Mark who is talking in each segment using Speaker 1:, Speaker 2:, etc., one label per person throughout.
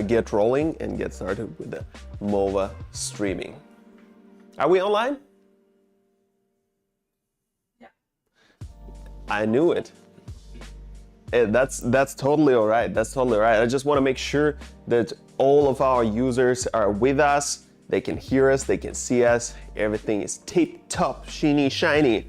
Speaker 1: get rolling and get started with the MOVA streaming. Are we online?
Speaker 2: Yeah.
Speaker 1: I knew it. That's totally all right. That's totally all right. I just want to make sure that all of our users are with us. They can hear us, they can see us. Everything is tip-top, shiny,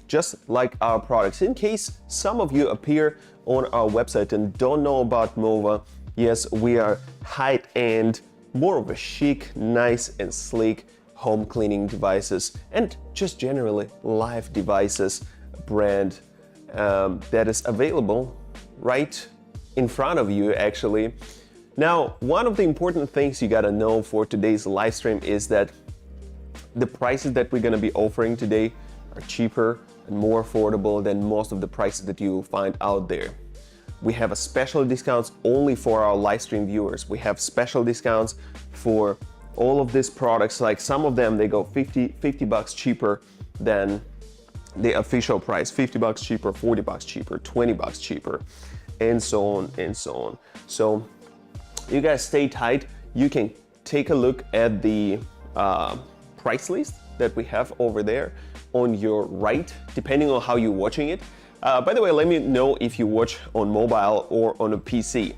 Speaker 1: just like our products. In case some of you appear on our website and don't know about MOVA, yes, we are high-end, more of a chic, nice and sleek home cleaning devices and just generally live devices brand that is available right in front of you actually. Now, one of the important things you gotta know for today's live stream is that the prices that we're gonna be offering today are cheaper and more affordable than most of the prices that you will find out there. We have a special discounts only for our live stream viewers. We have special discounts for all of these products, like some of them, they go 50 bucks cheaper than the official price, 50 bucks cheaper, 40 bucks cheaper, 20 bucks cheaper, and so on and so on. So you guys stay tight. You can take a look at the price list that we have over there on your right, depending on how you're watching it. By the way, let me know if you watch on mobile or on a PC.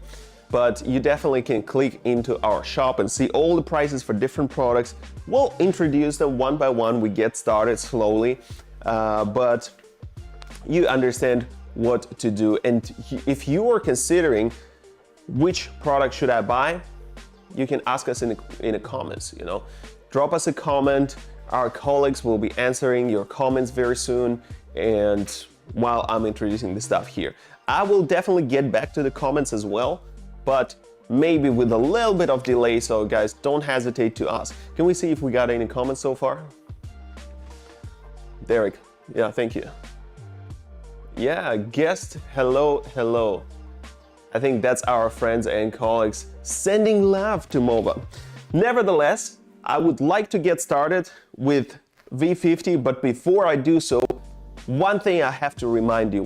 Speaker 1: But you definitely can click into our shop and see all the prices for different products. We'll introduce them one by one. We get started slowly, but you understand what to do. And if you are considering which product should I buy, you can ask us in the comments, you know. Drop us a comment. Our colleagues will be answering your comments very soon, and while I'm introducing the stuff here. I will definitely get back to the comments as well, but maybe with a little bit of delay, so guys, don't hesitate to ask. Can we see if we got any comments so far? Derek, yeah, thank you. Yeah, guest, hello. I think that's our friends and colleagues sending love to MOVA. Nevertheless, I would like to get started with V50, but before I do so, one thing I have to remind you,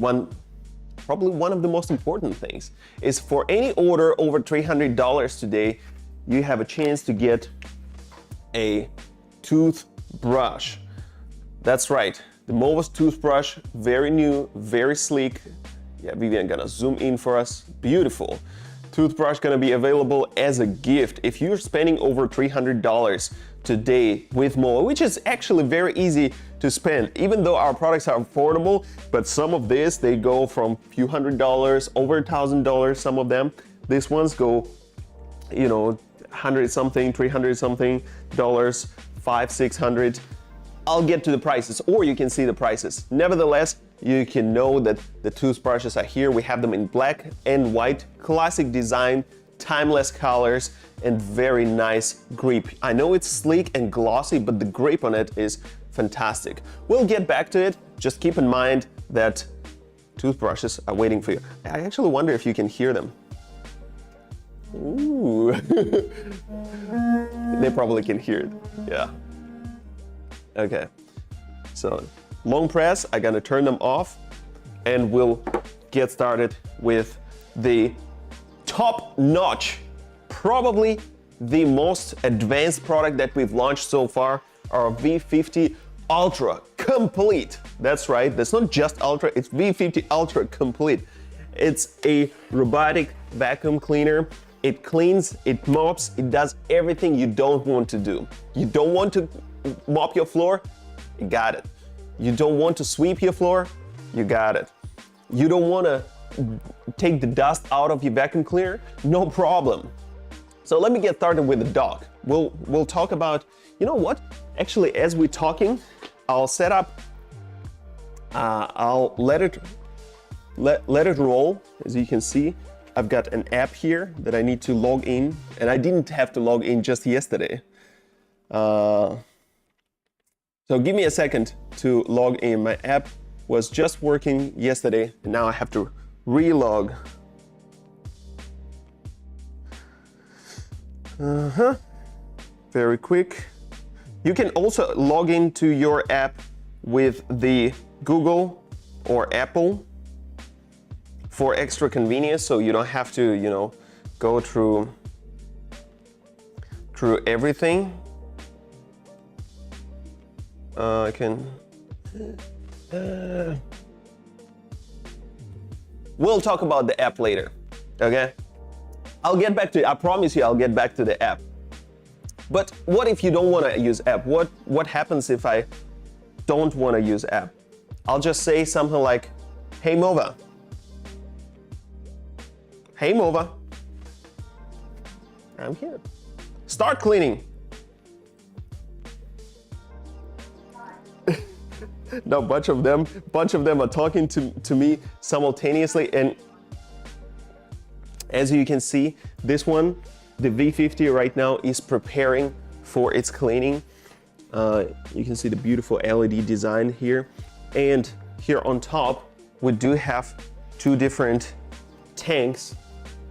Speaker 1: probably one of the most important things, is for any order over $300 today, you have a chance to get a toothbrush. That's right, the MOVA's toothbrush, very new, very sleek. Yeah, Vivian gonna zoom in for us. Beautiful. Toothbrush gonna be available as a gift if you're spending over $300 today with MOVA, which is actually very easy to spend, even though our products are affordable. But some of this, they go from a few $100s, over $1,000, some of them. These ones go, you know, 100 something, 300 something dollars, 500, 600. I'll get to the prices, or you can see the prices. Nevertheless, you can know that the toothbrushes are here. We have them in black and white, classic design, timeless colors, and very nice grip. I know it's sleek and glossy, but the grip on it is fantastic. We'll get back to it. Just keep in mind that toothbrushes are waiting for you. I actually wonder if you can hear them. Ooh. They probably can hear it, yeah. Okay, so long press, I'm gonna turn them off and we'll get started with the top-notch, probably the most advanced product that we've launched so far, our V50 Ultra Complete. That's right, that's not just Ultra, it's V50 Ultra Complete. It's a robotic vacuum cleaner. It cleans, it mops, it does everything you don't want to do. You don't want to mop your floor, you got it. You don't want to sweep your floor, you got it. You don't want to take the dust out of your vacuum cleaner, no problem. So let me get started with the dock. We'll talk about, you know what? Actually, as we're talking, I'll set up, I'll let it roll. As you can see, I've got an app here that I need to log in, and I didn't have to log in just yesterday. So give me a second to log in. My app was just working yesterday, and now I have to relog. Very quick. You can also log into your app with the Google or Apple for extra convenience, so you don't have to, you know, go through through everything. I can... We'll talk about the app later, okay? I'll get back to it. I promise you I'll get back to the app. But what if you don't want to use app? What happens if I don't want to use app? I'll just say something like, hey MOVA. Hey MOVA. I'm here. Start cleaning. Now, a bunch of them are talking to me simultaneously, and as you can see, this one, the V50 right now is preparing for its cleaning. You can see the beautiful LED design here, and here on top we do have two different tanks.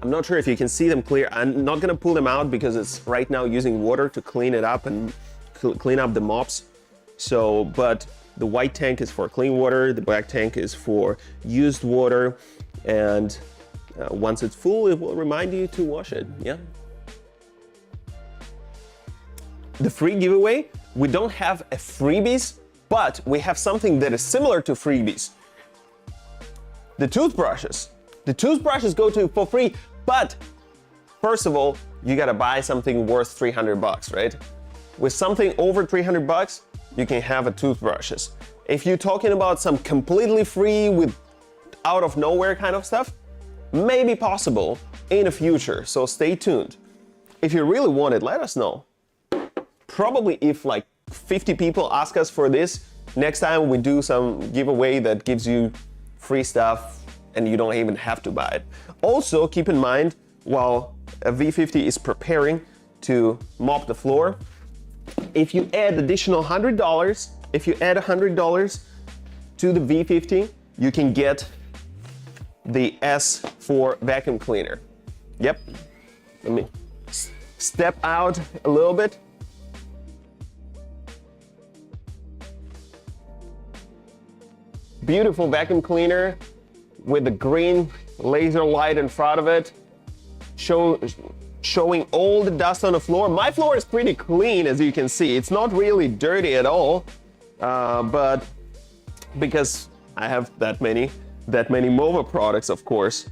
Speaker 1: I'm not sure if you can see them clear. I'm not gonna pull them out because it's right now using water to clean it up and clean up the mops. So, but the white tank is for clean water, the black tank is for used water, and once it's full, it will remind you to wash it, yeah? The free giveaway, we don't have a freebies, but we have something that is similar to freebies. The toothbrushes. The toothbrushes go to for free, but first of all, you gotta buy something worth 300 bucks, right? With something over 300 bucks, you can have a toothbrushes. If you're talking about some completely free with out of nowhere kind of stuff, maybe possible in the future, so stay tuned. If you really want it, let us know. Probably if like 50 people ask us for this, next time we do some giveaway that gives you free stuff and you don't even have to buy it. Also, keep in mind, while a V50 is preparing to mop the floor, if you add additional $100, if you add $100 to the V50, you can get the S4 vacuum cleaner. Yep. Let me step out a little bit. Beautiful vacuum cleaner with the green laser light in front of it, showing all the dust on the floor. My floor is pretty clean, as you can see. It's not really dirty at all, but because I have that many MOVA products, of course.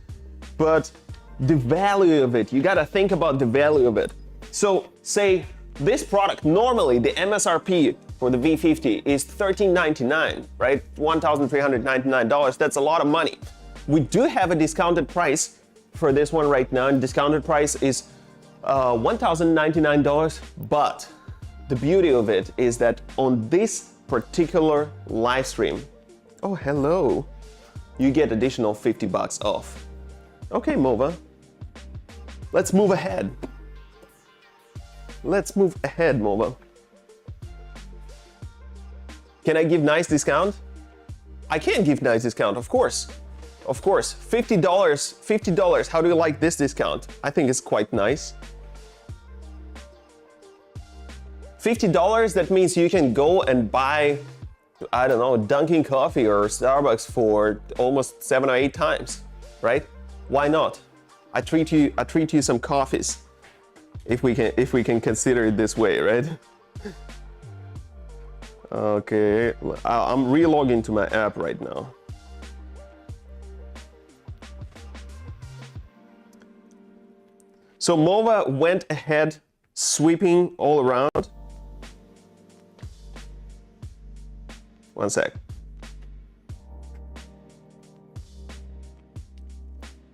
Speaker 1: But the value of it, you gotta think about the value of it. So say this product, normally the MSRP for the V50 is $1,399, right? $1,399, that's a lot of money. We do have a discounted price for this one right now, and discounted price is $1,099, but the beauty of it is that on this particular live stream, oh hello, you get additional 50 bucks off. Okay, MOVA, let's move ahead. Let's move ahead, MOVA. Can I give nice discount? I can give nice discount, of course. Of course, $50, how do you like this discount? I think it's quite nice. $50, that means you can go and buy, I don't know, Dunkin' Coffee or Starbucks for almost 7 or 8 times, right? Why not? I treat you some coffees, if we can consider it this way, right? Okay, I'm re-logging to my app right now. So MOVA went ahead sweeping all around. One sec.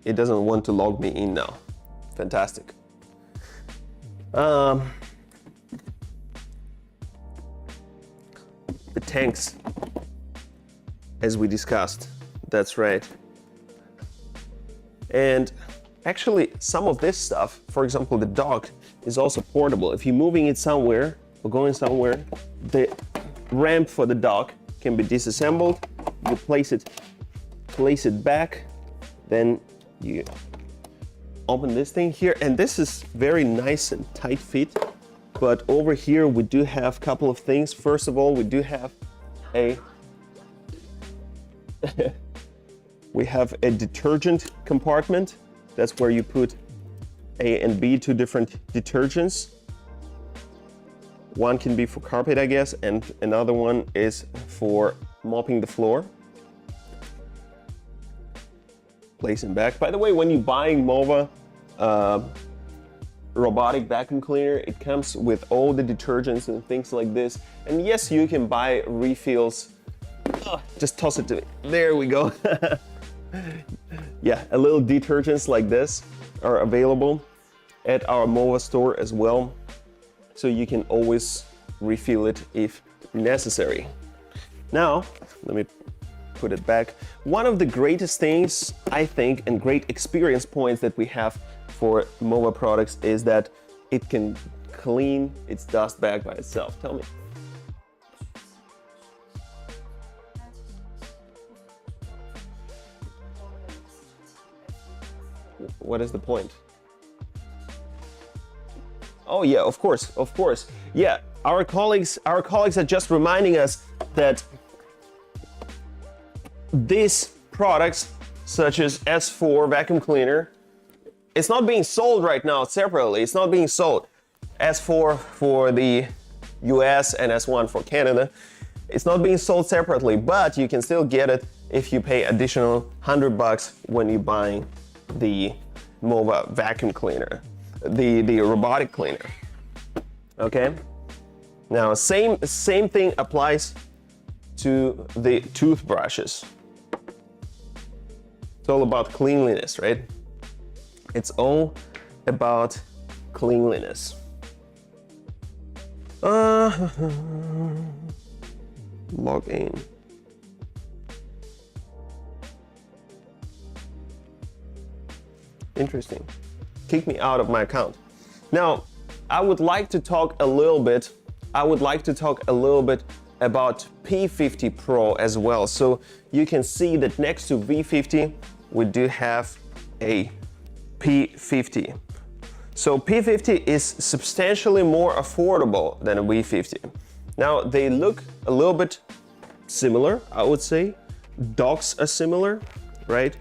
Speaker 1: It doesn't want to log me in now. Fantastic. The tanks, as we discussed, that's right. And actually, some of this stuff, for example, the dock, is also portable. If you're moving it somewhere or going somewhere, the ramp for the dock can be disassembled. You place it back, then you open this thing here, and this is very nice and tight fit. But over here we do have a couple of things. First of all, we do have we have a detergent compartment. That's where you put A and B, 2 different detergents. One can be for carpet, I guess, and another one is for mopping the floor. Placing back. By the way, when you're buying MOVA robotic vacuum cleaner, it comes with all the detergents and things like this. And yes, you can buy refills. Oh, just toss it to me. There we go. Yeah, a little detergents like this are available at our MOVA store as well. So you can always refill it if necessary. Now, let me put it back. One of the greatest things, I think, and great experience points that we have for MOVA products is that it can clean its dust bag by itself. Tell me. What is the point? Oh yeah, of course, of course. Yeah, our colleagues are just reminding us that these products, such as S4 vacuum cleaner, it's not being sold right now separately. It's not being sold. S4 for the US and S1 for Canada. It's not being sold separately, but you can still get it if you pay additional $100 when you're buying the MOVA vacuum cleaner, the robotic cleaner. Okay. Now, same thing applies to the toothbrushes. It's all about cleanliness, right? It's all about cleanliness. Log in. Interesting. Kick me out of my account. Now, I would like to talk a little bit about P50 Pro as well. So you can see that next to V50, we do have a P50. So P50 is substantially more affordable than a V50. Now, they look a little bit similar, I would say. Docks are similar, right?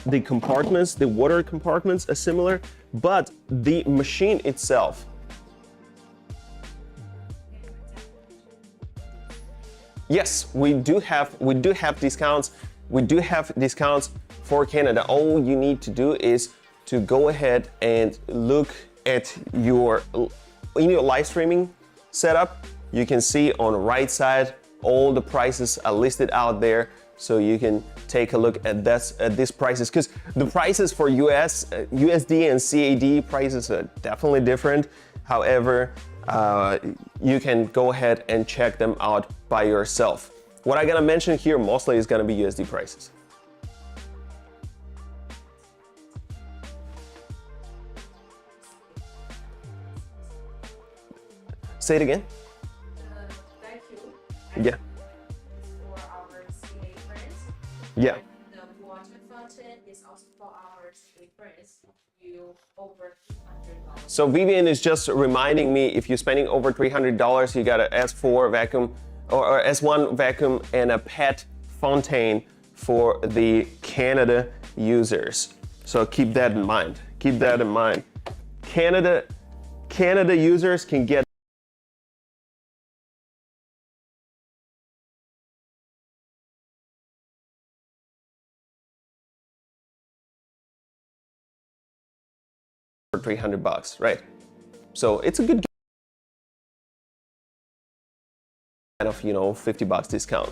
Speaker 1: The compartments, the water compartments are similar, but the machine itself. Yes, we do have discounts. We do have discounts for Canada. All you need to do is to go ahead and look at in your live streaming setup. You can see on the right side all the prices are listed out there, so you can take a look at these prices, because the prices for USD and CAD prices are definitely different. However, you can go ahead and check them out by yourself. What I'm gonna mention here mostly is gonna be USD prices. Say it again. Yeah.
Speaker 2: For our CA friends.
Speaker 1: Yeah.
Speaker 2: The water fountain is also for our CA friends. You over $300.
Speaker 1: So Vivian is just reminding me, if you're spending over $300, you got an S4 vacuum or S1 vacuum and a PET fontaine for the Canada users. So keep that in mind. Keep that in mind. Canada users can get for $300, right? So it's a good kind of, $50 discount.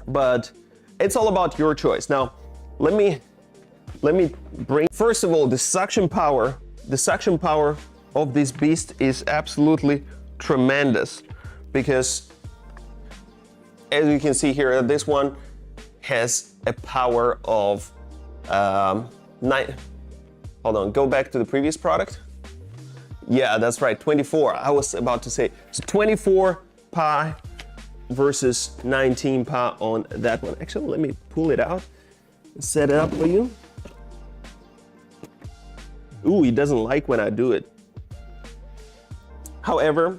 Speaker 1: But it's all about your choice. Now, let me bring, first of all, the suction power of this beast is absolutely tremendous, because as you can see here, this one has a power of hold on, go back to the previous product. Yeah, that's right, 24. I was about to say, so 24 pi versus 19 pi on that one. Actually, let me pull it out, set it up for you. Ooh, he doesn't like when I do it. However,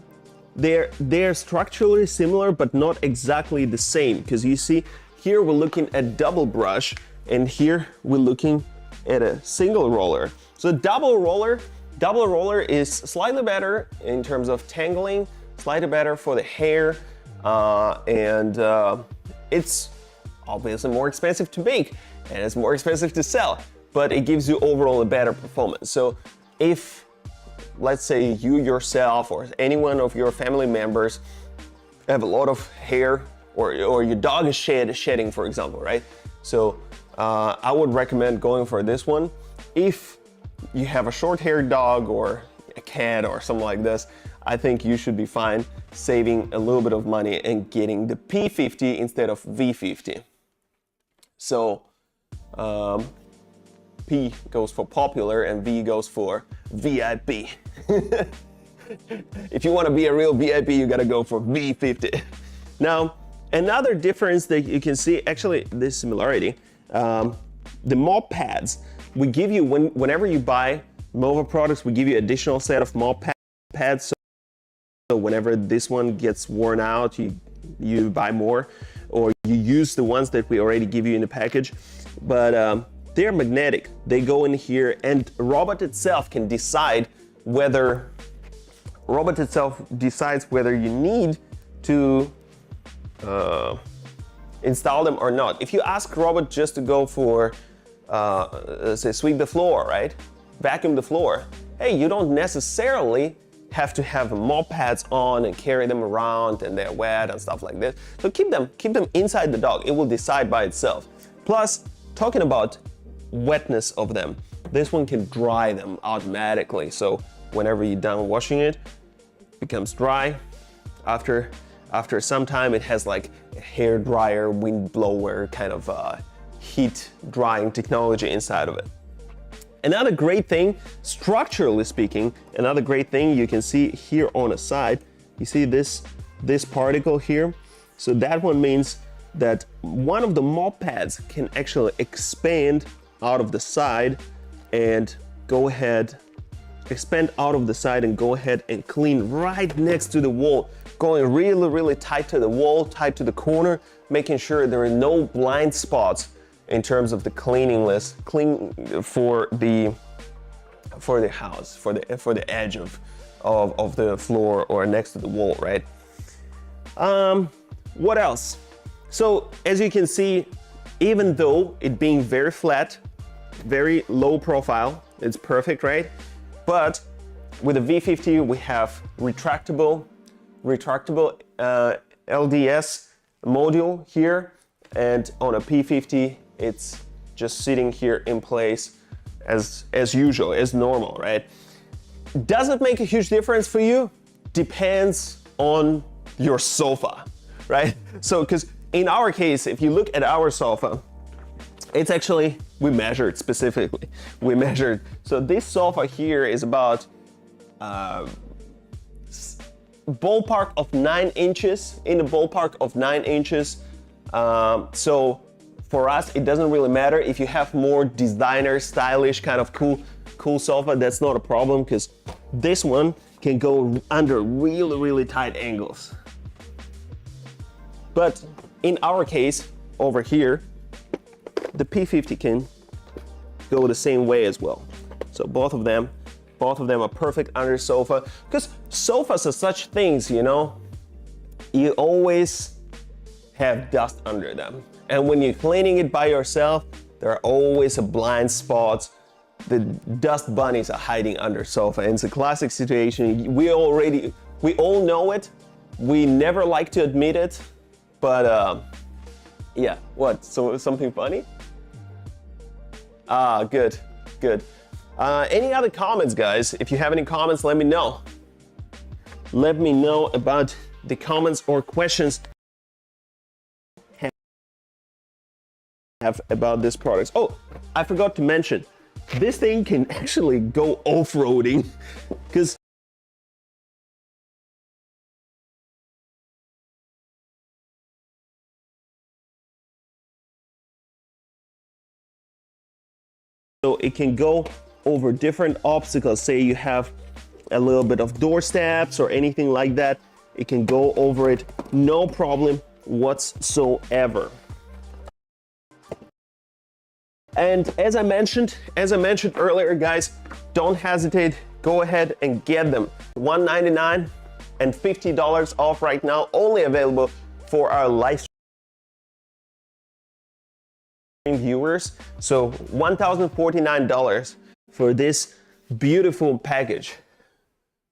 Speaker 1: they're structurally similar, but not exactly the same, because you see, here we're looking at double brush, and here we're looking at a single roller. So double roller Double roller is slightly better in terms of tangling, slightly better for the hair, and it's obviously more expensive to make and it's more expensive to sell, but it gives you overall a better performance. So if, let's say, you yourself or any one of your family members have a lot of hair, or your dog is shedding, for example, right? So I would recommend going for this one. If you have a short-haired dog or a cat or something like this, I think you should be fine saving a little bit of money and getting the P50 instead of V50. So P goes for popular and V goes for VIP. If you want to be a real VIP, you gotta go for V50. Now, another difference that you can see, actually this similarity, the mop pads. We give you, whenever you buy MOVA products, we give you additional set of mop pads. So whenever this one gets worn out, you buy more, or you use the ones that we already give you in the package. But they're magnetic. They go in here, and robot itself decides whether you need to install them or not. If you ask robot just to go for say sweep the floor, right? Vacuum the floor. Hey, you don't necessarily have to have mop pads on and carry them around and they're wet and stuff like this. So keep them inside the dog. It will decide by itself. Plus, talking about wetness of them, this one can dry them automatically. So whenever you're done washing it, it becomes dry. After some time, it has like a hair dryer, wind blower kind of heat drying technology inside of it. Another great thing, structurally speaking, another great thing you can see here on the side, you see this particle here? So that one means that one of the mop pads can actually expand out of the side and go ahead, expand out of the side and go ahead and clean right next to the wall, going really, really tight to the wall, tight to the corner, making sure there are no blind spots in terms of the cleaning list, for the house, for the edge of the floor or next to the wall, right? What else? So as you can see, even though it being very flat, very low profile, it's perfect, right? But with the V50, we have retractable LDS module here, and on a P50, it's just sitting here in place as usual, as normal, right? Does it make a huge difference for you? Depends on your sofa, right? So, because in our case, if you look at our sofa, it's actually, we measured specifically. We measured, so this sofa here is about ballpark of 9 inches, in the ballpark of 9 inches. So for us, it doesn't really matter if you have more designer, stylish, kind of cool sofa. That's not a problem, because this one can go under really, really tight angles. But in our case, over here, the P50 can go the same way as well. So both of them are perfect under sofa, because sofas are such things, you know, you always have dust under them. And when you're cleaning it by yourself, there are always blind spots. The dust bunnies are hiding under sofa. And it's a classic situation. We all know it. We never like to admit it, but yeah, what? So something funny? Ah, good. Any other comments, guys? If you have any comments, let me know. Let me know about the comments or questions have about this product. Oh, I forgot to mention, this thing can actually go off-roading, because so it can go over different obstacles. Say you have a little bit of door steps or anything like that, it can go over it, no problem whatsoever. And as I mentioned earlier, guys, don't hesitate, go ahead and get them. $199 and $50 off right now, only available for our live stream viewers. So $1,049 for this beautiful package.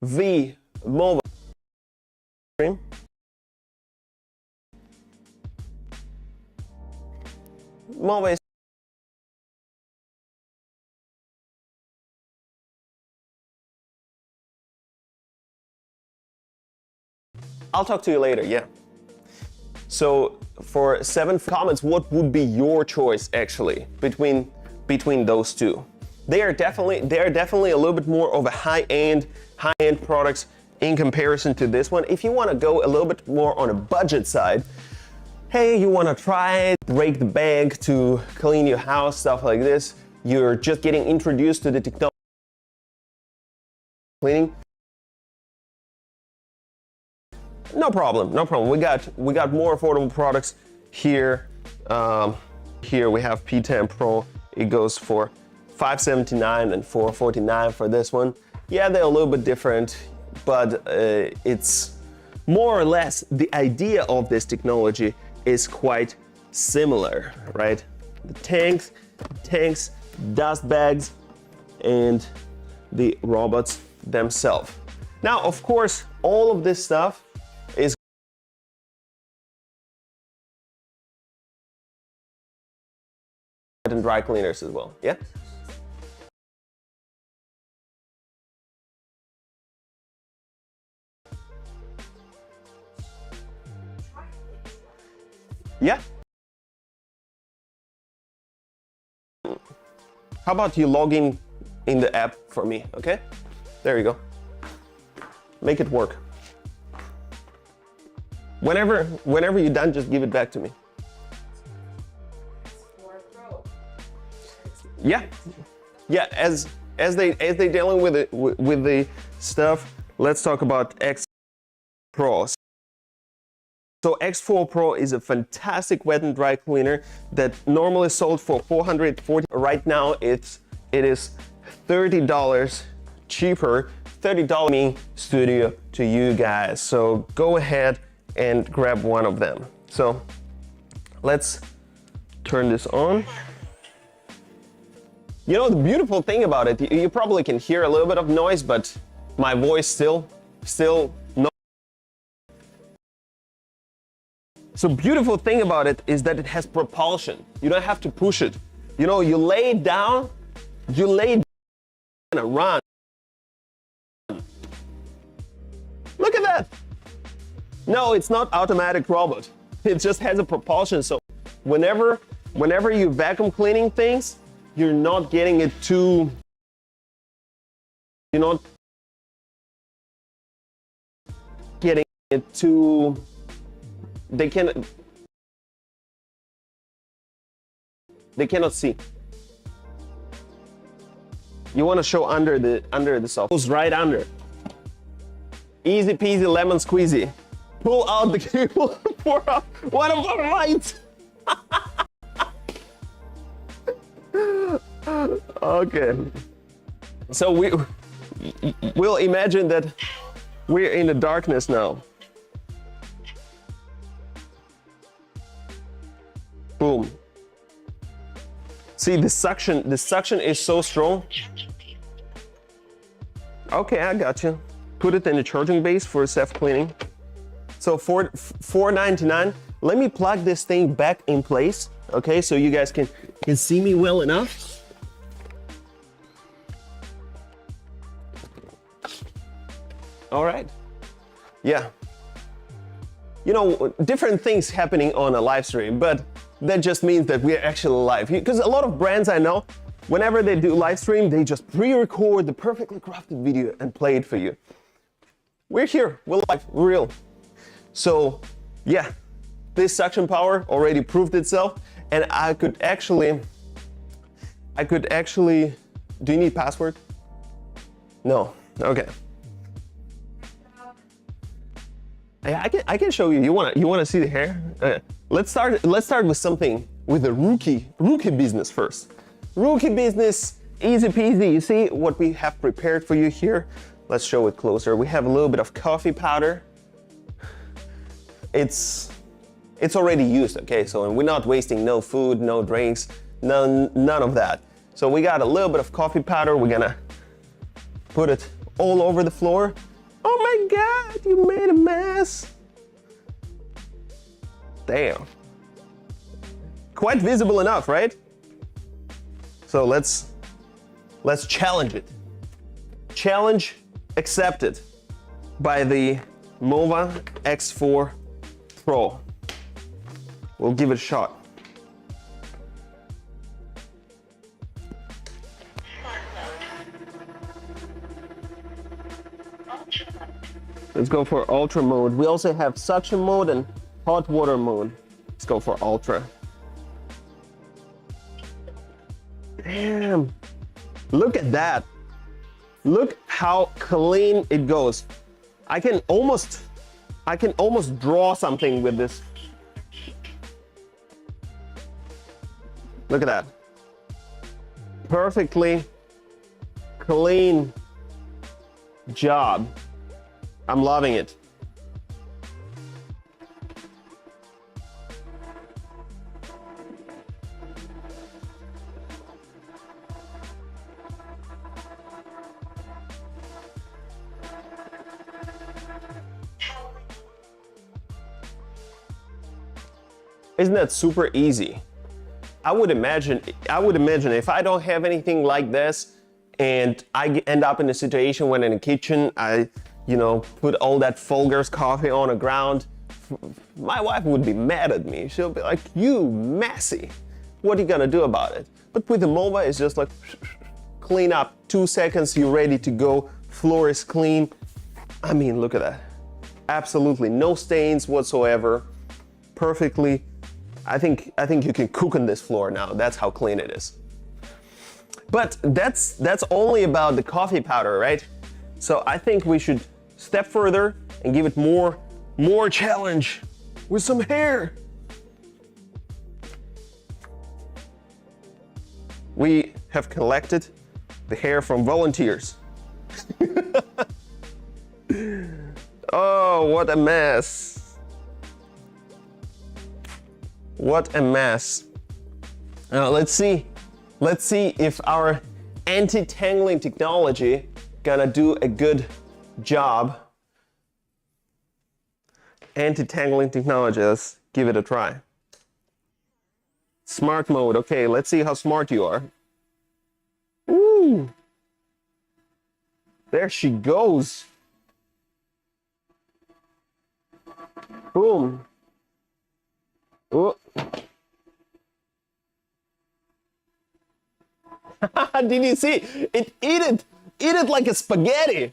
Speaker 1: V MOVA-ment. MOVA is I'll talk to you later, yeah. So for 7 comments, what would be your choice actually between those two? They are definitely a little bit more of a high-end products in comparison to this one. If you want to go a little bit more on a budget side, hey, you want to try it, break the bank to clean your house, stuff like this, you're just getting introduced to the technology cleaning. No problem, no problem. We got more affordable products here. Here we have P10 Pro. It goes for $579 and $449 for this one. Yeah, they're a little bit different, but it's more or less the idea of this technology is quite similar, right? The tanks, dust bags, and the robots themselves. Now, of course, all of this stuff is and dry cleaners as well, yeah? Yeah. How about you log in the app for me, okay? There you go. Make it work. Whenever you're done, just give it back to me. Yeah, yeah. As they dealing with the stuff, let's talk about X Pro. So X4 Pro is a fantastic wet and dry cleaner that normally sold for $440. Right now it is $30 cheaper. $30 studio to you guys. So go ahead and grab one of them. So let's turn this on. You know, the beautiful thing about it, you probably can hear a little bit of noise, but my voice still no. So beautiful thing about it is that it has propulsion. You don't have to push it. You know, you lay down and run. Look at that. No, it's not automatic robot. It just has a propulsion. So whenever you vacuum cleaning things, you're not getting it too, you're not getting it too, they cannot see. You want to show under the soft. Goes right under. Easy peasy lemon squeezy. Pull out the cable, pour out one of our lights. Okay. So we'll imagine that we're in the darkness now. Boom. See, the suction is so strong. Okay, I got you. Put it in the charging base for self-cleaning. So for $4.99, let me plug this thing back in place, okay, so you guys can see me well enough. All right. Yeah. You know, different things happening on a live stream, but that just means that we're actually live. Because a lot of brands I know, whenever they do live stream, they just pre-record the perfectly crafted video and play it for you. We're here, we're live, we're real. So yeah, this suction power already proved itself, and I could actually, do you need password? No, okay. I can show you. You wanna see the hair? Let's start with something with the rookie business first. Rookie business easy peasy. You see what we have prepared for you here? Let's show it closer. We have a little bit of coffee powder. It's already used, okay? So we're not wasting no food, no drinks, none of that. So we got a little bit of coffee powder. We're gonna put it all over the floor. Oh my God, you made a mess. Damn. Quite visible enough, right? So let's challenge it. Challenge accepted by the MOVA X4 Pro. We'll give it a shot. Let's go for Ultra mode. We also have suction mode and hot water mode. Let's go for Ultra. Damn, look at that. Look how clean it goes. I can almost draw something with this. Look at that. Perfectly clean job. I'm loving it. Isn't that super easy? I would imagine if I don't have anything like this and I end up in a situation when in the kitchen I, put all that Folgers coffee on the ground, my wife would be mad at me. She'll be like, you messy. What are you gonna do about it? But with the MOVA, it's just like clean up, 2 seconds, you're ready to go. Floor is clean. I mean, look at that. Absolutely no stains whatsoever. Perfectly. I think you can cook on this floor now. That's how clean it is. But that's only about the coffee powder, right? So I think we should step further and give it more challenge with some hair. We have collected the hair from volunteers. Oh, what a mess. What a mess. Now let's see if our anti-tangling technology gonna do a good job. Anti-tangling technology, let's give it a try. Smart mode, okay, let's see how smart you are. Ooh. There she goes. Boom. Oh. Did you see? It ate it like a spaghetti.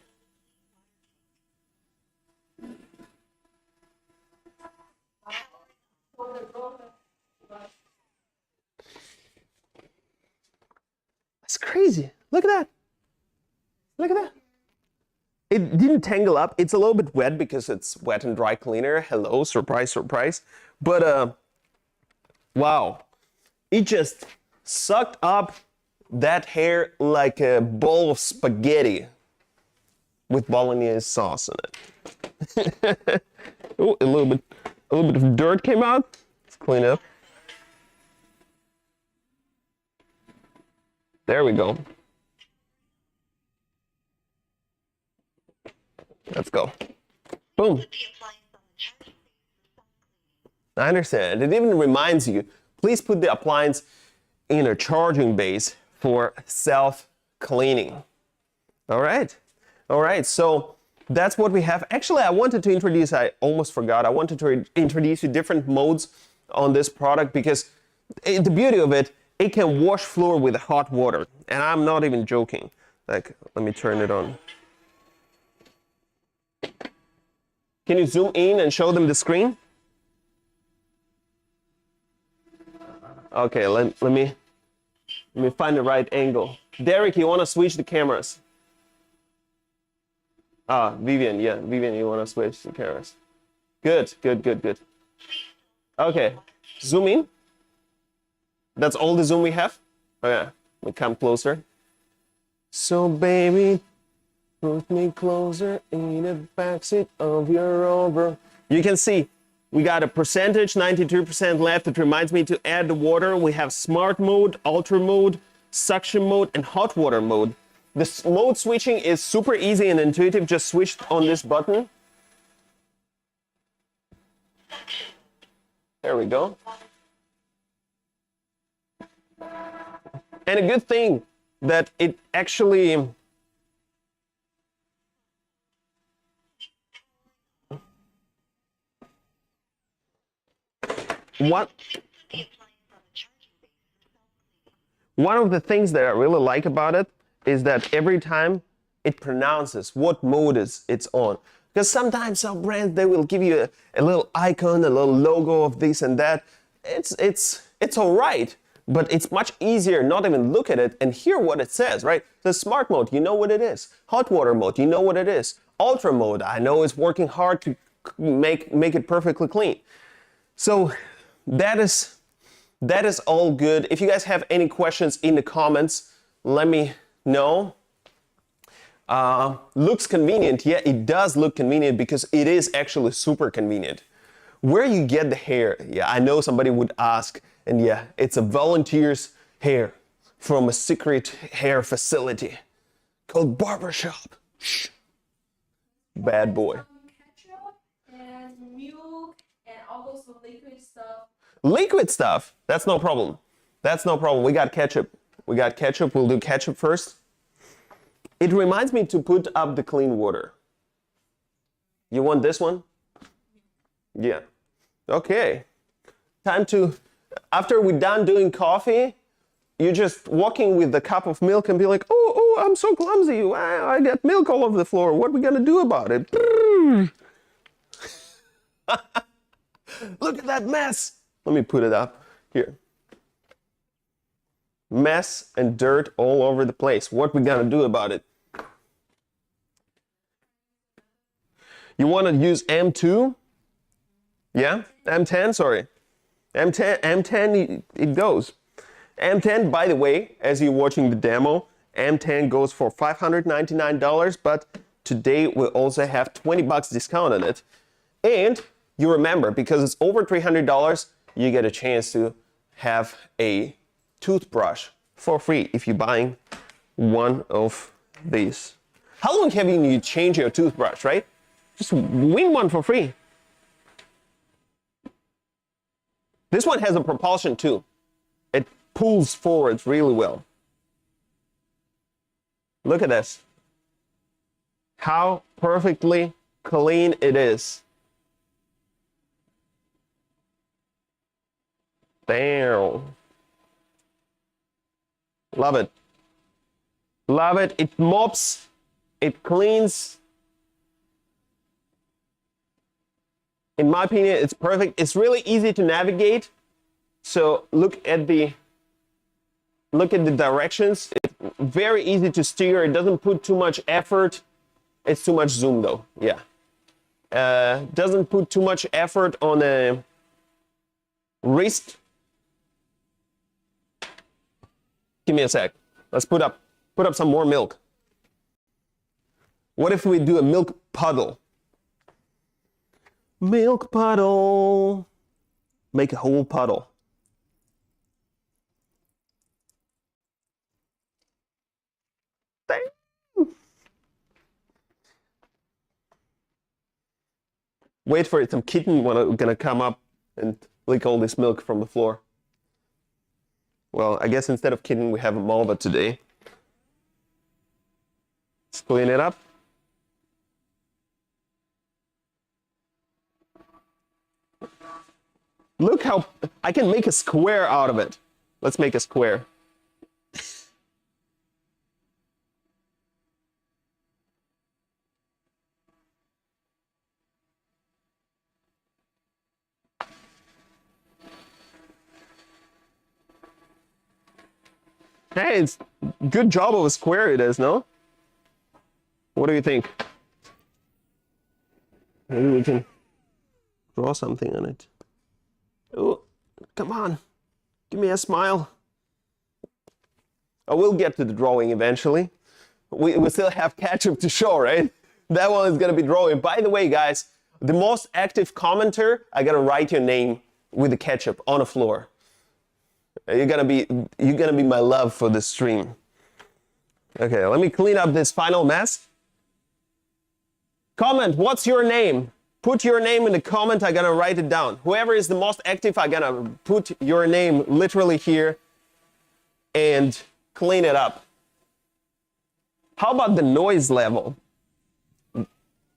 Speaker 1: That's crazy. Look at that. Look at that. It didn't tangle up. It's a little bit wet because it's wet and dry cleaner. Hello, surprise, surprise. But wow, it just sucked up that hair like a bowl of spaghetti with bolognese sauce in it. Oh, a little bit of dirt came out. Let's clean it up. There we go. Let's go. Boom. I understand. It even reminds you, please put the appliance in a charging base for self-cleaning. All right. All right. So that's what we have. Actually, I wanted to introduce, I almost forgot, I wanted to introduce you different modes on this product because the beauty of it, it can wash floor with hot water. And I'm not even joking. Like, let me turn it on. Can you zoom in and show them the screen? Okay, let me find the right angle. Derek, you want to switch the cameras? Ah, Vivian, yeah, Vivian, you want to switch the cameras? Good, good, good, good. Okay, zoom in. That's all the zoom we have? Oh yeah, we come closer. So baby, put me closer in the backseat of your Rover. You can see we got a percentage, 92% left. It reminds me to add the water. We have smart mode, ultra mode, suction mode, and hot water mode. The mode switching is super easy and intuitive. Just switch on this button. There we go. And a good thing that it actually one of the things that I really like about it is that every time it pronounces what mode it's on. Because sometimes some brands, they will give you a little icon, a little logo of this and that. It's all right, but it's much easier not even look at it and hear what it says, right? The smart mode, you know what it is. Hot water mode, you know what it is. Ultra mode, I know it's working hard to make it perfectly clean. So that is all good. If you guys have any questions in the comments, let me know. Looks convenient. Yeah, it does look convenient because it is actually super convenient. Where you get the hair? Yeah, I know somebody would ask, and yeah, it's a volunteer's hair from a secret hair facility called barbershop. Shh. Bad boy.
Speaker 2: Ketchup and milk and all those liquid stuff.
Speaker 1: Liquid stuff? That's no problem. That's no problem. We got ketchup. We got ketchup. We'll do ketchup first. It reminds me to put up the clean water. You want this one? Yeah. Okay. Time to, after we're done doing coffee, you're just walking with the cup of milk and be like, oh, I'm so clumsy. I got milk all over the floor. What are we going to do about it? Look at that mess. Let me put it up here. Mess and dirt all over the place. What we going to do about it? You want to use M2? Yeah? M10, sorry. M10, it goes. M10, by the way, as you're watching the demo, M10 goes for $599, but today we also have $20 discount on it. And you remember, because it's over $300, you get a chance to have a toothbrush for free if you're buying one of these. How long have you changed your toothbrush, right? Just win one for free. This one has a propulsion too. It pulls forward really well. Look at this. How perfectly clean it is. Damn. Love it. Love it. It mops. It cleans. In my opinion, it's perfect. It's really easy to navigate. So look at the directions. It's very easy to steer. It doesn't put too much effort. It's too much zoom though. Yeah. Doesn't put too much effort on a wrist. Give me a sec. Let's put up some more milk. What if we do a milk puddle? Milk puddle. Make a whole puddle. Damn. Wait for it. Some kitten gonna come up and lick all this milk from the floor. Well, I guess instead of kitten, we have a MOVA today. Let's clean it up. Look how I can make a square out of it. Let's make a square. Hey, it's good job of a square it is, no? What do you think? Maybe we can draw something on it. Oh, come on. Give me a smile. I will get to the drawing eventually. we still have ketchup to show, right? That one is gonna be drawing. By the way, guys, the most active commenter, I gotta write your name with the ketchup on the floor. You're gonna be my love for the stream. Okay, let me clean up this final mess. Comment, what's your name? Put your name in the comment, I'm gonna write it down. Whoever is the most active, I'm gonna put your name literally here and clean it up. How about the noise level?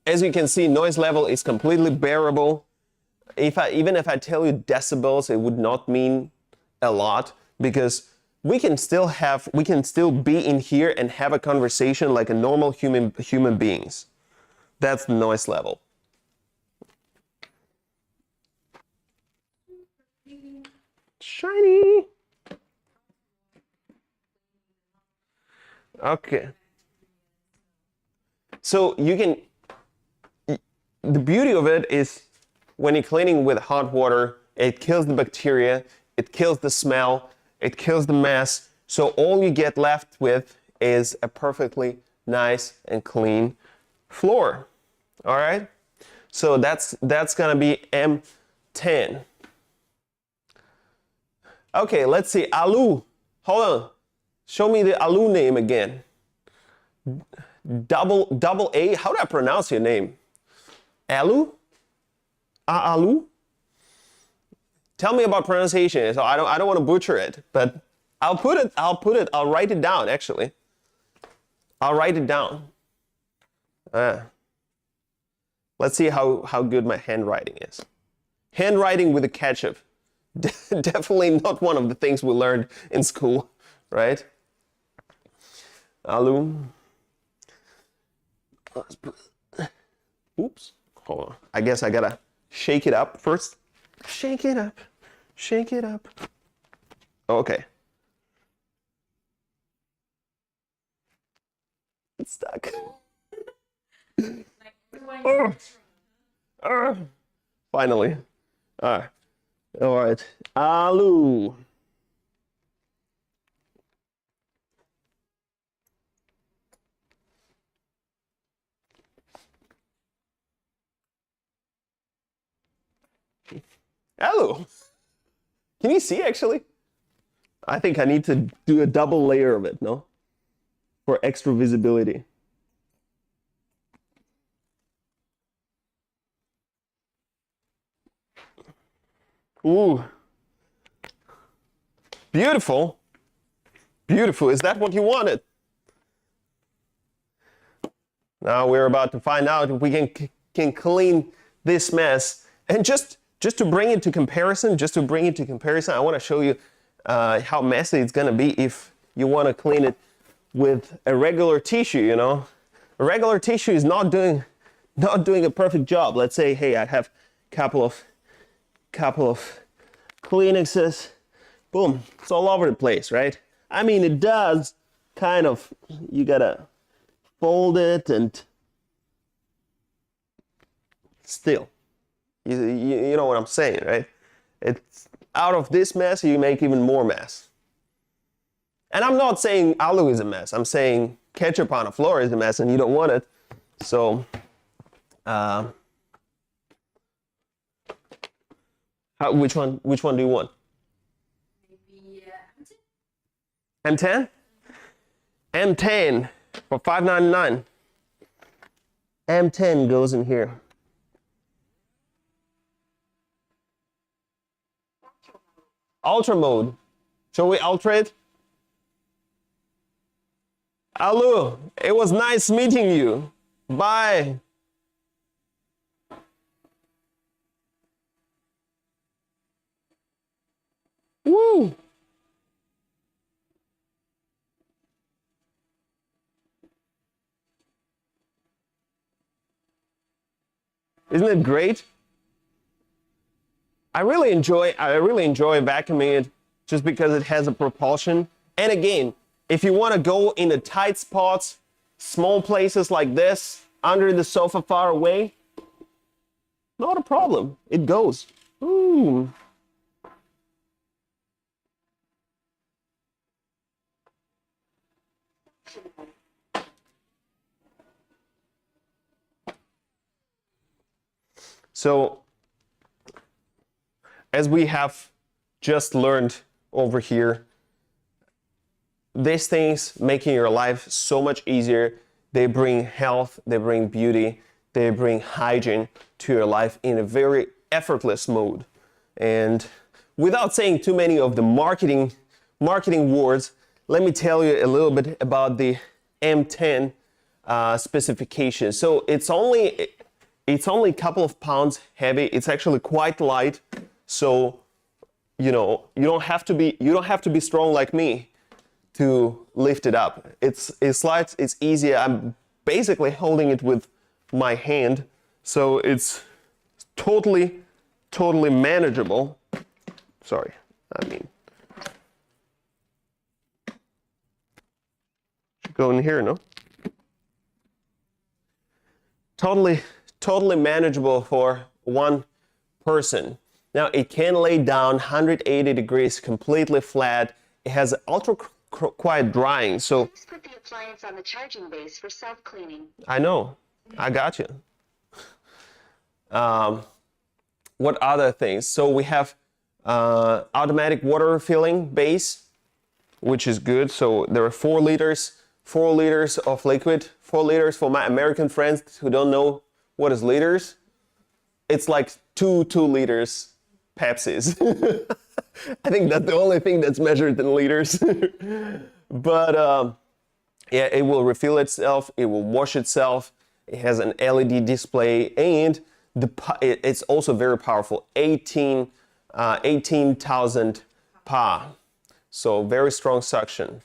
Speaker 1: As you can see, noise level is completely bearable. Even if I tell you decibels, it would not mean a lot because we can still be in here and have a conversation like a normal human beings. That's the noise level. Shiny. Okay. So you can, the beauty of it is when you're cleaning with hot water, it kills the bacteria, it kills the smell, it kills the mess. So all you get left with is a perfectly nice and clean floor. All right? So that's gonna be M10. Okay, let's see, Alu. Hold on. Show me the Alu name again. Double A. How do I pronounce your name? Alu? Alu? Tell me about pronunciation. So I don't want to butcher it, but I'll write it down actually. I'll write it down. Let's see how good my handwriting is. Handwriting with a ketchup. Definitely not one of the things we learned in school, right? Alu. Oops. Hold on. I guess I gotta shake it up first. Shake it up. Shake it up. Okay. It's stuck. Finally. All right. Alu. Alu. Can you see actually? I think I need to do a double layer of it, no? For extra visibility. Ooh. Beautiful. Beautiful. Is that what you wanted? Now we're about to find out if we can clean this mess. And just to bring it to comparison, I want to show you how messy it's going to be if you want to clean it with a regular tissue, you know. A regular tissue is not doing a perfect job. Let's say, hey, I have a couple of Kleenexes. Boom, it's all over the place, right? I mean, it does kind of, you gotta fold it and still, you know what I'm saying, right? It's out of this mess, you make even more mess. And I'm not saying Alu is a mess. I'm saying ketchup on the floor is a mess and you don't want it. So, which one do you want?
Speaker 2: Maybe
Speaker 1: M10? M10 for $5.99. M10 goes in here. Ultra mode. Shall we ultra it? Alu, it was nice meeting you. Bye. Woo. Isn't it great? I really enjoy vacuuming it just because it has a propulsion. And again, if you want to go in the tight spots, small places like this, under the sofa far away, not a problem. It goes. Ooh. So as we have just learned over here, these things making your life so much easier. They bring health, they bring beauty, they bring hygiene to your life in a very effortless mode. And without saying too many of the marketing words, let me tell you a little bit about the M10 specification. So it's only a couple of pounds heavy. It's actually quite light. So you don't have to be strong like me to lift it up. It's light, it's easy. I'm basically holding it with my hand, so it's totally manageable. Sorry, should go in here, no? Totally manageable for one person. Now it can lay down 180 degrees completely flat. It has ultra quiet drying, so
Speaker 3: Please put the appliance on the charging base for self-cleaning.
Speaker 1: I know, I got you. What other things? So we have automatic water refilling base, which is good. So there are 4 liters of liquid. 4 liters for my American friends who don't know what is liters. It's like 2 liters Pepsis. I think that's the only thing that's measured in liters. But yeah, it will refill itself. It will wash itself. It has an LED display, and it's also very powerful. 18,000 Pa. So very strong suction.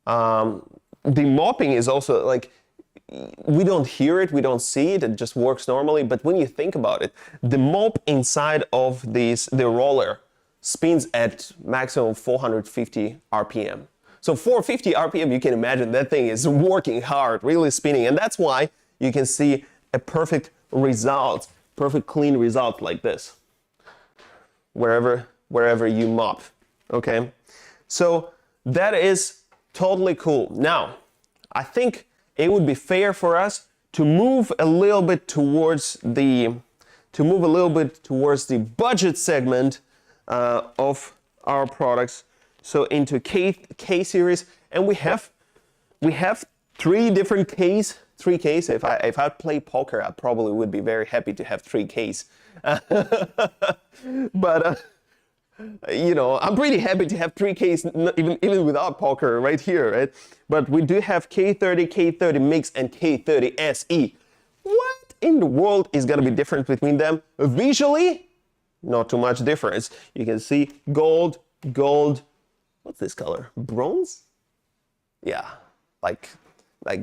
Speaker 1: The mopping is also like, we don't hear it, we don't see it, it just works normally. But when you think about it, the mop inside of the roller spins at maximum 450 RPM. So 450 RPM, you can imagine that thing is working hard, really spinning. And that's why you can see a perfect result, perfect clean result like this, wherever you mop, okay? So that is totally cool. Now, I think it would be fair for us to move a little bit towards the budget segment of our products. So into K series, and we have 3 different Ks. 3 Ks. If I play poker, I probably would be very happy to have 3 Ks. But I'm pretty happy to have 3 Ks even without poker right here, right? But we do have K30, K30 Mix, and K30 SE. What in the world is gonna be different between them? Visually, not too much difference. You can see gold. What's this color? Bronze? Yeah, like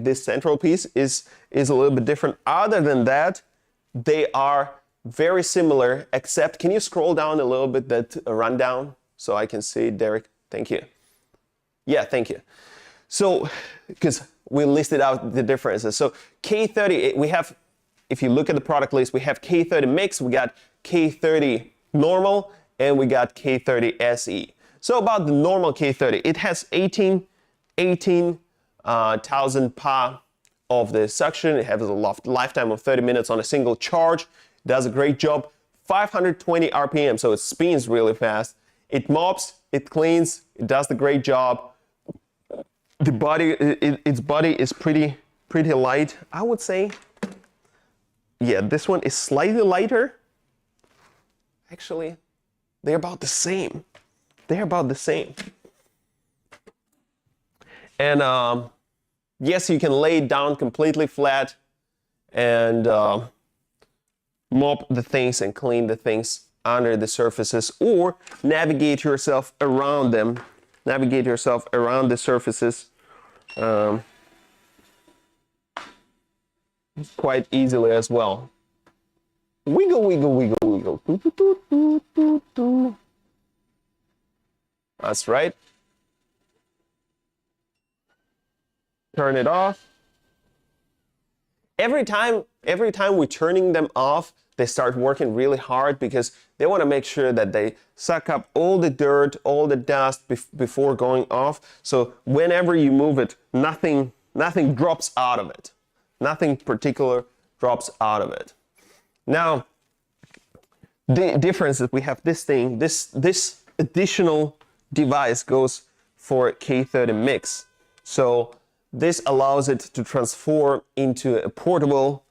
Speaker 1: this central piece is a little bit different. Other than that, they are very similar, except, can you scroll down a little bit, that rundown, so I can see, Derek? Thank you. Yeah, thank you. So, because we listed out the differences. So K30, we have, if you look at the product list, we have K30 Mix, we got K30 Normal, and we got K30 SE. So about the normal K30, it has 18,000 Pa of the suction. It has a lifetime of 30 minutes on a single charge. Does a great job. 520 RPM, so it spins really fast. It mops, it cleans, it does the great job. The body, its body is pretty light, I would say. Yeah, this one is slightly lighter. Actually, they're about the same. And yes, you can lay it down completely flat and mop the things and clean the things under the surfaces, or navigate yourself around them. Navigate yourself around the surfaces quite easily as well. Wiggle, wiggle, wiggle, wiggle. Doo, doo, doo, doo, doo, doo. That's right. Turn it off. Every time we're turning them off, they start working really hard because they want to make sure that they suck up all the dirt, all the dust before going off. So whenever you move it, nothing drops out of it. Nothing particular drops out of it. Now, the difference is we have this thing, this additional device goes for K30 mix. So this allows it to transform into a portable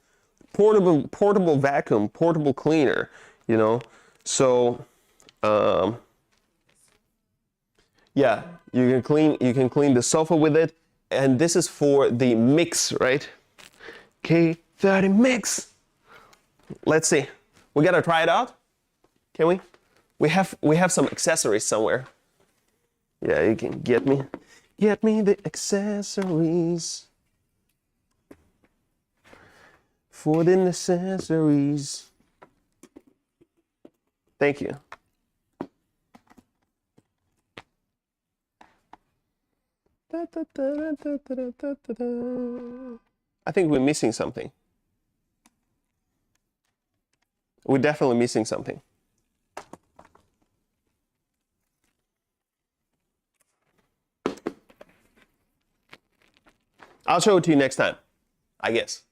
Speaker 1: vacuum, portable cleaner, you know. So yeah, you can clean the sofa with it, and this is for the mix, right? K30 mix. Let's see. We gotta try it out. Can we? We have some accessories somewhere. Yeah, you can get me the accessories for the necessaries. Thank you. I think we're missing something. We're definitely missing something. I'll show it to you next time, I guess.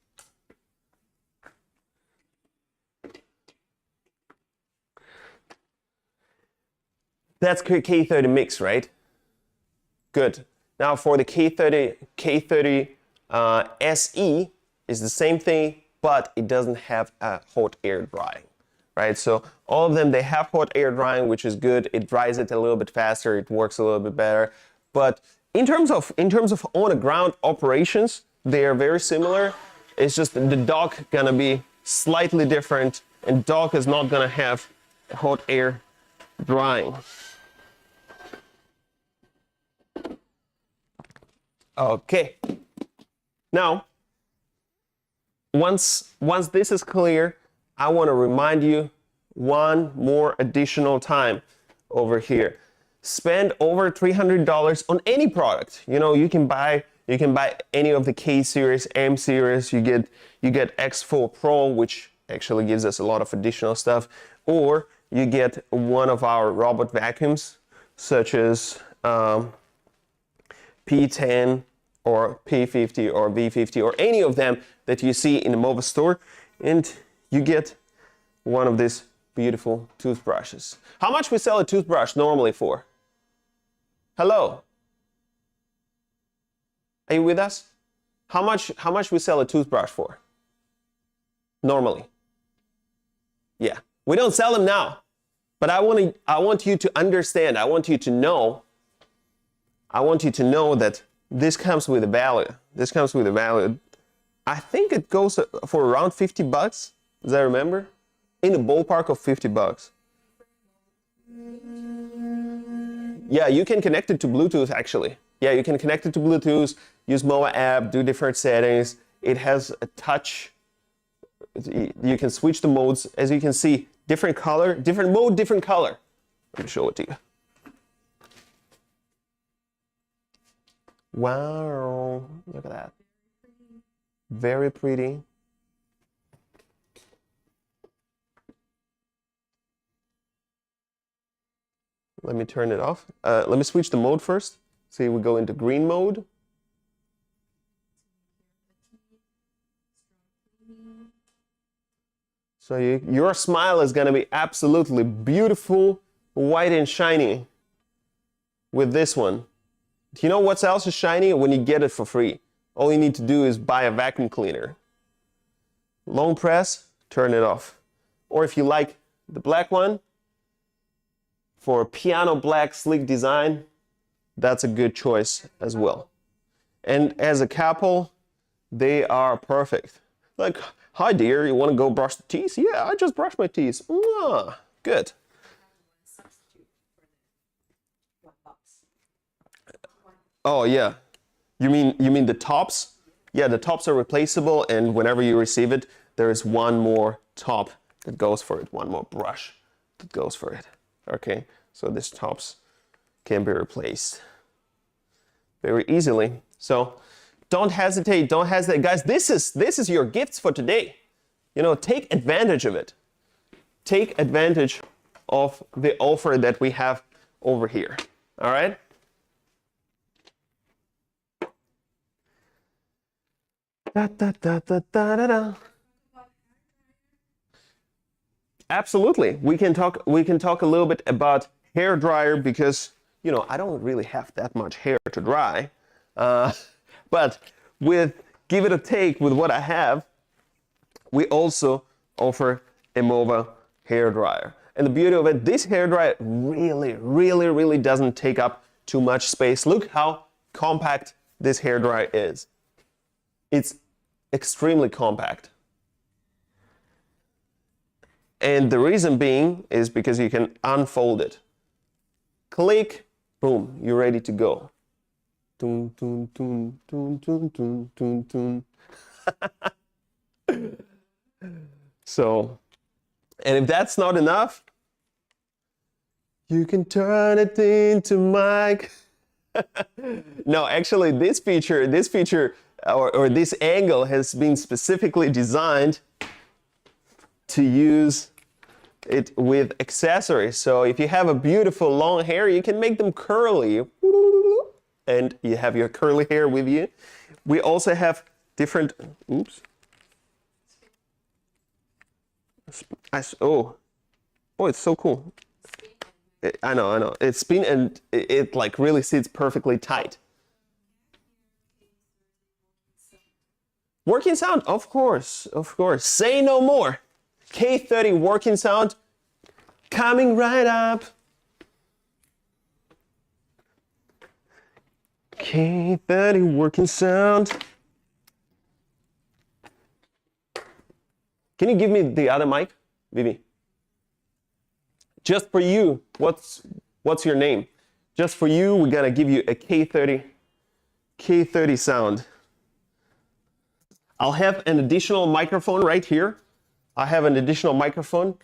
Speaker 1: That's K30 mix, right? Good. Now for the K30 SE is the same thing, but it doesn't have a hot air drying, right? So all of them, they have hot air drying, which is good. It dries it a little bit faster. It works a little bit better. But in terms of on the ground operations, they are very similar. It's just the dock gonna be slightly different, and dock is not gonna have hot air drying. Okay. Now, once this is clear, I want to remind you one more additional time over here. Spend over $300 on any product. You know, you can buy any of the K series, M series. You get X4 Pro, which actually gives us a lot of additional stuff, or you get one of our robot vacuums, such as P10 or P50 or V50 or any of them that you see in the MOVA store, and you get one of these beautiful toothbrushes. How much we sell a toothbrush normally for? Hello? Are you with us? How much we sell a toothbrush for? Normally. Yeah. We don't sell them now. But I want you to understand, I want you to know that this comes with a value. This comes with a value. I think it goes for around $50, as I remember. In the ballpark of $50. Yeah, you can connect it to Bluetooth actually. Yeah, you can connect it to Bluetooth, use MOVA app, do different settings. It has a touch. You can switch the modes. As you can see, different color, different mode, different color. Let me show it to you. Wow, look at that. Very pretty. Let me turn it off. Let me switch the mode first. See, we go into green mode. So your smile is going to be absolutely beautiful, white and shiny with this one. Do you know what else is shiny? When you get it for free. All you need to do is buy a vacuum cleaner. Long press, turn it off. Or if you like the black one, for piano black sleek design, that's a good choice as well. And as a couple, they are perfect. Like, hi dear, you want to go brush the teeth? Yeah, I just brushed my teeth. Mwah. Good. Oh yeah, you mean the tops? Yeah, the tops are replaceable, and whenever you receive it, there is one more top that goes for it, one more brush that goes for it. Okay, so these tops can be replaced very easily. So don't hesitate, guys. This is your gifts for today. You know, take advantage of it. Take advantage of the offer that we have over here. All right. Da, da, da, da, da, da, da. Absolutely. We can talk a little bit about hair dryer because, you know, I don't really have that much hair to dry. But with give it a take with what I have, we also offer a MOVA hair dryer. And the beauty of it, this hair dryer really doesn't take up too much space. Look how compact this hair dryer is. It's extremely compact. And the reason being is because you can unfold it. Click, boom, you're ready to go. Toon, toon, toon, toon, toon, toon, toon, toon. So, and if that's not enough, you can turn it into mic. No, actually this feature or this angle has been specifically designed to use it with accessories. So if you have a beautiful long hair, you can make them curly. And you have your curly hair with you. We also have different, oops. Oh, it's so cool. I know. It's spin and it like really sits perfectly tight. Working sound, of course. Say no more. K30 working sound coming right up. K30 working sound. Can you give me the other mic, Vivi? Just for you, what's your name? Just for you, we're gonna give you a K30 sound. I'll have an additional microphone right here. I have an additional microphone.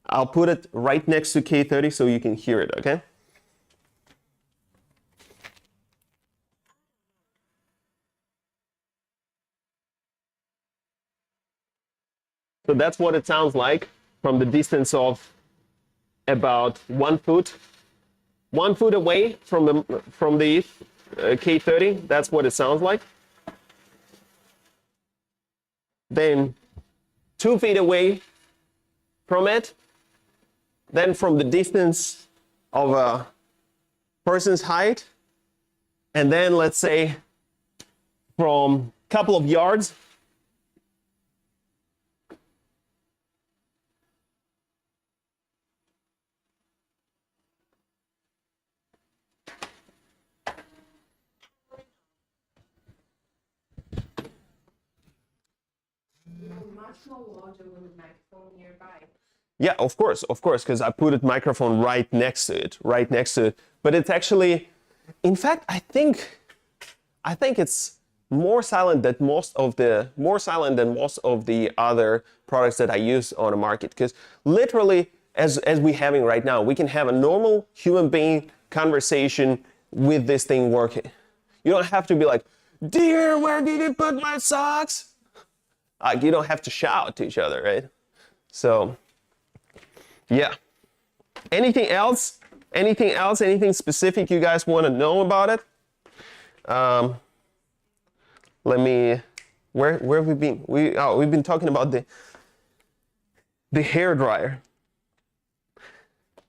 Speaker 1: I'll put it right next to K30 so you can hear it, okay? So that's what it sounds like from the distance of about 1 foot. 1 foot away from the K30, that's what it sounds like. Then 2 feet away from it, then from the distance of a person's height, and then let's say from a couple of yards.
Speaker 2: Much more larger with a microphone nearby.
Speaker 1: Yeah, of course, because I put a microphone right next to it. But it's actually, in fact, I think it's more silent than most of the other products that I use on the market. Because literally, as we're having right now, we can have a normal human being conversation with this thing working. You don't have to be like, "Dear, where did you put my socks?" You don't have to shout to each other, right? So, yeah. Anything else? Anything specific you guys want to know about it? Where have we been? We've been talking about the hair dryer.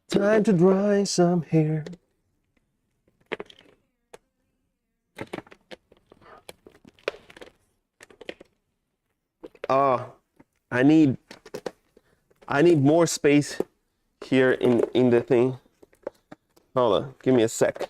Speaker 1: Time to dry some hair. I need more space here in the thing. Hold on, give me a sec.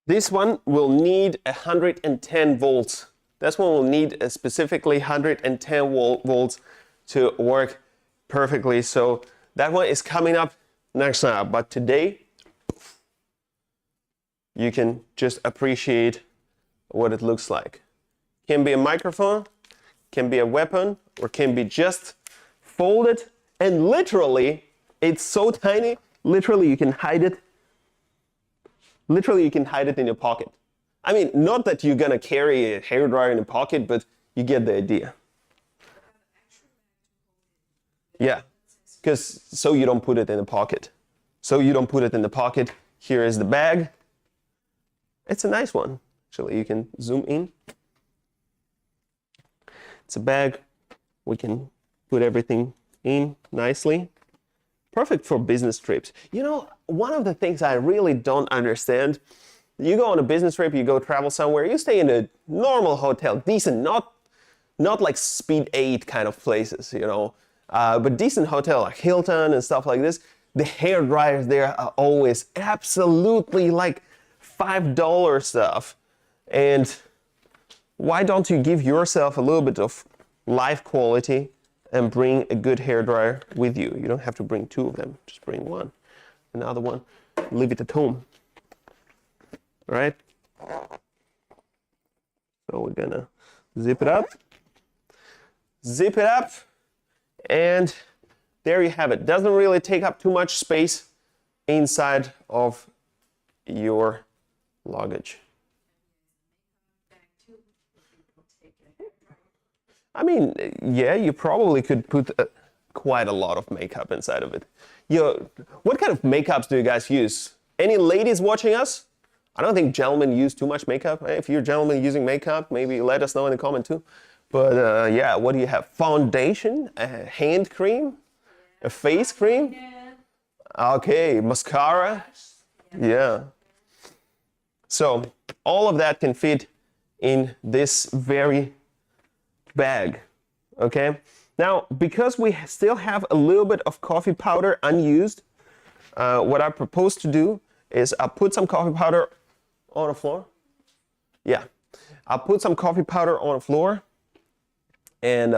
Speaker 1: This one will need 110 volts. This one will need specifically 110 volts to work perfectly. So that one is coming up next time. But today, you can just appreciate what it looks like. Can be a microphone, can be a weapon, or can be just folded and literally It's so tiny, literally you can hide it. Literally you can hide it in your pocket. I mean, not that you're gonna carry a hairdryer in a pocket, but you get the idea. Yeah, because so you don't put it in the pocket. So you don't put it in the pocket. Here is the bag. It's a nice one. Actually, you can zoom in. It's a bag. We can put everything in nicely. Perfect for business trips. You know, one of the things I really don't understand, you go on a business trip, you go travel somewhere, you stay in a normal hotel, decent, not like Speed 8 kind of places, you know, but decent hotel like Hilton and stuff like this. The hair dryers there are always absolutely like $5 stuff. And why don't you give yourself a little bit of life quality and bring a good hairdryer with you? You don't have to bring two of them, just bring one. Another one, leave it at home. All right? So we're gonna zip it up, and there you have it. Doesn't really take up too much space inside of your luggage. I mean, yeah, you probably could put quite a lot of makeup inside of it. What kind of makeups do you guys use? Any ladies watching us? I don't think gentlemen use too much makeup. If you're gentlemen using makeup, maybe let us know in the comment too. But yeah, what do you have? Foundation, a hand cream, a face cream? Okay, mascara. Yeah. So all of that can fit in this very bag, okay? Now, because we still have a little bit of coffee powder unused, what I propose to do is I'll put some coffee powder on the floor. Yeah, I'll put some coffee powder on the floor, and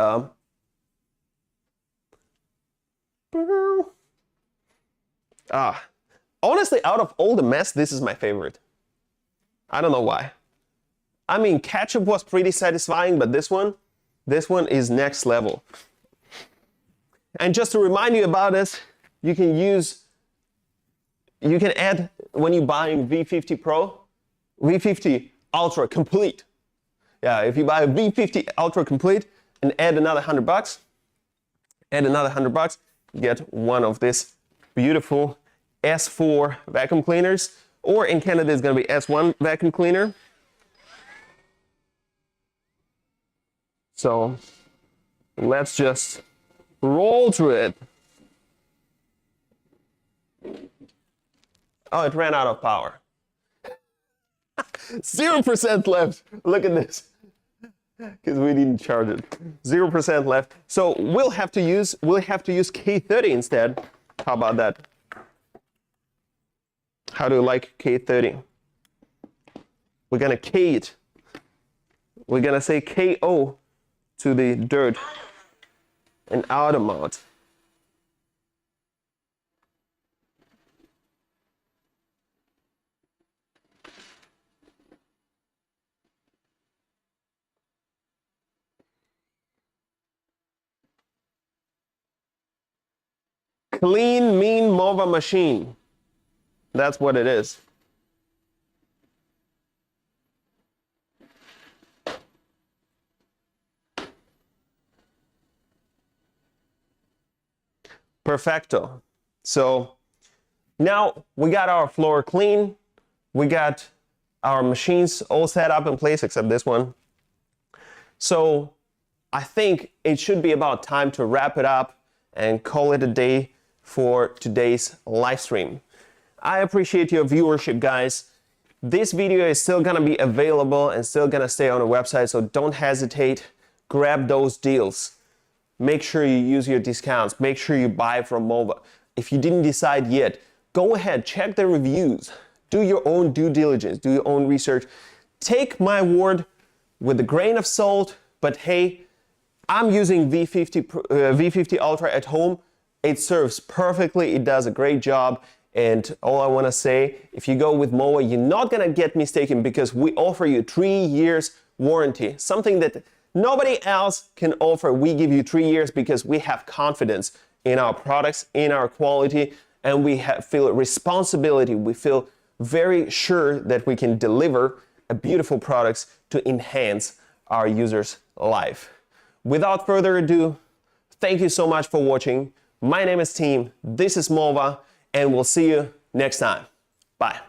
Speaker 1: honestly, out of all the mess, this is my favorite. I don't know why. I mean, ketchup was pretty satisfying, but this one is next level. And just to remind you about this, you can add, when you're buying V50 Pro, V50 Ultra Complete. Yeah, if you buy a V50 Ultra Complete and add another $100, get one of this beautiful S4 vacuum cleaners, or in Canada it's gonna be S1 vacuum cleaner. So let's just roll through it. Oh, it ran out of power. 0% left. Look at this. Because we didn't charge it. 0% left. So we'll have to use K30 instead. How about that? How do you like K30? We're gonna K it. We're gonna say KO to the dirt and out of mouth. Clean, mean MOVA machine. That's what it is. Perfecto. So now we got our floor clean. We got our machines all set up in place except this one. So I think it should be about time to wrap it up and call it a day for today's live stream. I appreciate your viewership, guys. This video is still gonna be available and still gonna stay on the website, so don't hesitate. Grab those deals. Make sure you use your discounts. Make sure you buy from MOVA. If you didn't decide yet, go ahead, check the reviews. Do your own due diligence, do your own research. Take my word with a grain of salt, but hey, I'm using V50 Ultra at home. It serves perfectly, it does a great job. And all I wanna say, if you go with MOVA, you're not gonna get mistaken because we offer you 3 years warranty, something that nobody else can offer. We give you 3 years because we have confidence in our products, in our quality, and we feel responsibility. We feel very sure that we can deliver a beautiful products to enhance our users' life. Without further ado, thank you so much for watching. My name is Tim, this is MOVA, and we'll see you next time. Bye.